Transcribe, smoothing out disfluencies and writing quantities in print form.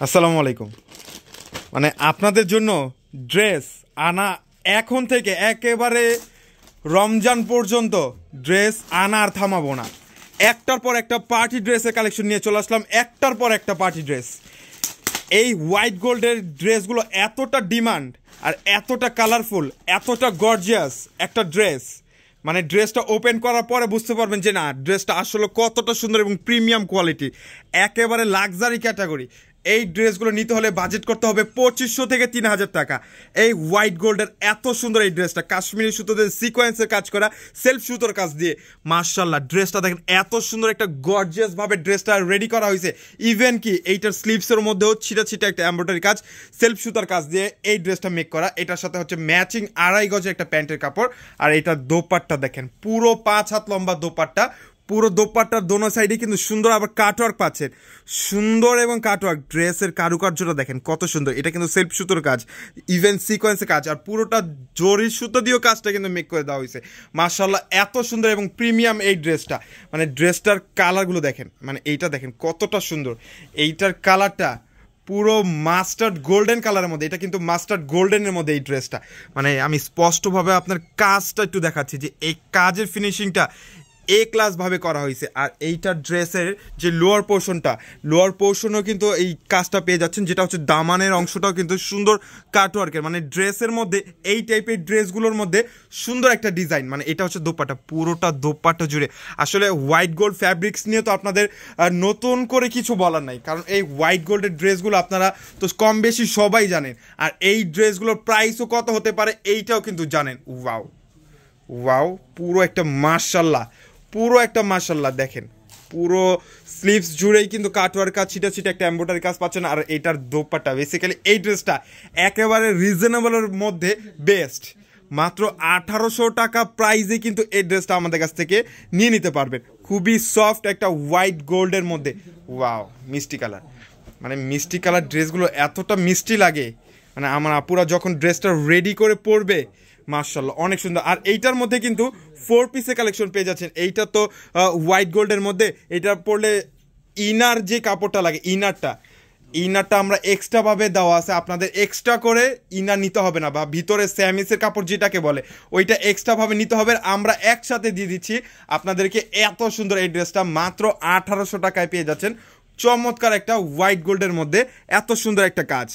আসসালামু আলাইকুম। মানে আপনাদের জন্য ড্রেস আনা এখন থেকে একেবারে রমজান পর্যন্ত ড্রেস আনা আর থামাবো না। একটার পর একটা পার্টি ড্রেসের কালেকশন নিয়ে চলে আসলাম, একটার পর একটা পার্টি ড্রেস। এই হোয়াইট গোল্ডের ড্রেসগুলো এতটা ডিমান্ড আর এতটা কালারফুল, এতটা গর্জিয়াস একটা ড্রেস, মানে ড্রেসটা ওপেন করার পরে বুঝতে পারবেন যে না, ড্রেসটা আসলে কতটা সুন্দর এবং প্রিমিয়াম কোয়ালিটি, একেবারে লাক্সারি ক্যাটাগরি। এই ড্রেসগুলো নিতে হলে বাজেট করতে হবে 2500 থেকে 3000 টাকা। এই হোয়াইট গোল্ডের এত সুন্দর এই ড্রেসটা কাশ্মীরি সুতোতে সিকোয়েন্সের কাজ করা, সেলফ সুতোর কাজ দিয়ে, মাশাআল্লাহ ড্রেসটা দেখেন এত সুন্দর একটা গর্জিয়াস ভাবে ড্রেসটা রেডি করা হয়েছে। ইভেন কি এইটার স্লিভসের মধ্যেও ছিটা ছিটা একটা এমব্রয়ডারি কাজ, সেলফ সুতার কাজ দিয়ে এই ড্রেসটা মেক করা। এটার সাথে হচ্ছে ম্যাচিং 2.5 গজের একটা প্যান্টের কাপড়। আর এটার দোপাট্টা দেখেন, পুরো 5 হাত লম্বা দোপাট্টা, পুরো দোপাট্টার দোনো সাইডে কিন্তু সুন্দর আবার কাটওয়ার্ক পাচ্ছেন, সুন্দর এবং কাটওয়ার্ক। ড্রেসের কারুকার্যটা দেখেন কত সুন্দর, এটা কিন্তু সেলফ সুতোর কাজ, ইভেন সিকোয়েন্সের কাজ, আর পুরোটা জরির সুতো দিয়েও কাজটা কিন্তু মেক করে দেওয়া হয়েছে। মাশাআল্লাহ এত সুন্দর এবং প্রিমিয়াম এই ড্রেসটা। মানে ড্রেসটার কালারগুলো দেখেন, মানে এইটা দেখেন কতটা সুন্দর, এইটার কালারটা পুরো মাস্টার্ড গোল্ডেন কালারের মধ্যে। এটা কিন্তু মাস্টার্ড গোল্ডেনের মধ্যে এই ড্রেসটা। মানে আমি স্পষ্টভাবে আপনার কাজটা একটু দেখাচ্ছি যে এই কাজের ফিনিশিংটা এ ক্লাস ভাবে করা হয়েছে। আর এইটার ড্রেসের যে লোয়ার পোর্শনও কিন্তু এই কাজটা পেয়ে যাচ্ছেন, যেটা হচ্ছে দামানের অংশটাও কিন্তু সুন্দর কাটওয়ার্কের। মানে ড্রেসের মধ্যে এই টাইপের ড্রেসগুলোর মধ্যে সুন্দর একটা ডিজাইন। মানে এটা হচ্ছে দোপাট্টা, পুরোটা দোপাট্টা জুড়ে। আসলে হোয়াইট গোল্ড ফ্যাব্রিক্স নিয়ে তো আপনাদের নতুন করে কিছু বলার নাই, কারণ এই হোয়াইট গোল্ডের ড্রেসগুলো আপনারা তো কম বেশি সবাই জানেন। আর এই ড্রেসগুলোর প্রাইসও কত হতে পারে এইটাও কিন্তু জানেন। ওয়াও ওয়াও, পুরো একটা মাশাআল্লাহ দেখেন, পুরো স্লিভস জুড়েই কিন্তু কাটওয়ার কাজ, ছিটা ছিটা একটা এমব্রয়ডারি কাজ পাচ্ছেন। আর এটার দোপাট্টা, বেসিক্যালি এই ড্রেসটা একেবারে রিজনেবলের মধ্যে বেস্ট। মাত্র 1800 টাকা প্রাইসে কিন্তু এই ড্রেসটা আমাদের কাছ থেকে নিয়ে নিতে পারবেন। খুবই সফট একটা হোয়াইট গোল্ডের মধ্যে। ওয়াও, মিষ্টি কালার, মানে মিষ্টি কালার ড্রেসগুলো এতটা মিষ্টি লাগে, মানে আমার আপুরা যখন ড্রেসটা রেডি করে পরবে মাশাআল্লাহ অনেক সুন্দর। আর এইটার মধ্যে কিন্তু 4 পিসের কালেকশন পেয়ে যাচ্ছেন। এইটা তো হোয়াইট গোল্ডের মধ্যে, এটা পরলে ইনার যে কাপড়টা লাগে, ইনারটা আমরা এক্সট্রাভাবে দেওয়া আছে, আপনাদের এক্সট্রা করে ইনার নিতে হবে না, বা ভিতরে স্যামিসের কাপড় যেটাকে বলে ওইটা এক্সট্রাভাবে নিতে হবে। আমরা একসাথে দিয়ে দিচ্ছি আপনাদেরকে এত সুন্দর এই ড্রেসটা মাত্র 1800 টাকায় পেয়ে যাচ্ছেন। চমৎকার একটা হোয়াইট গোল্ডের মধ্যে এত সুন্দর একটা কাজ।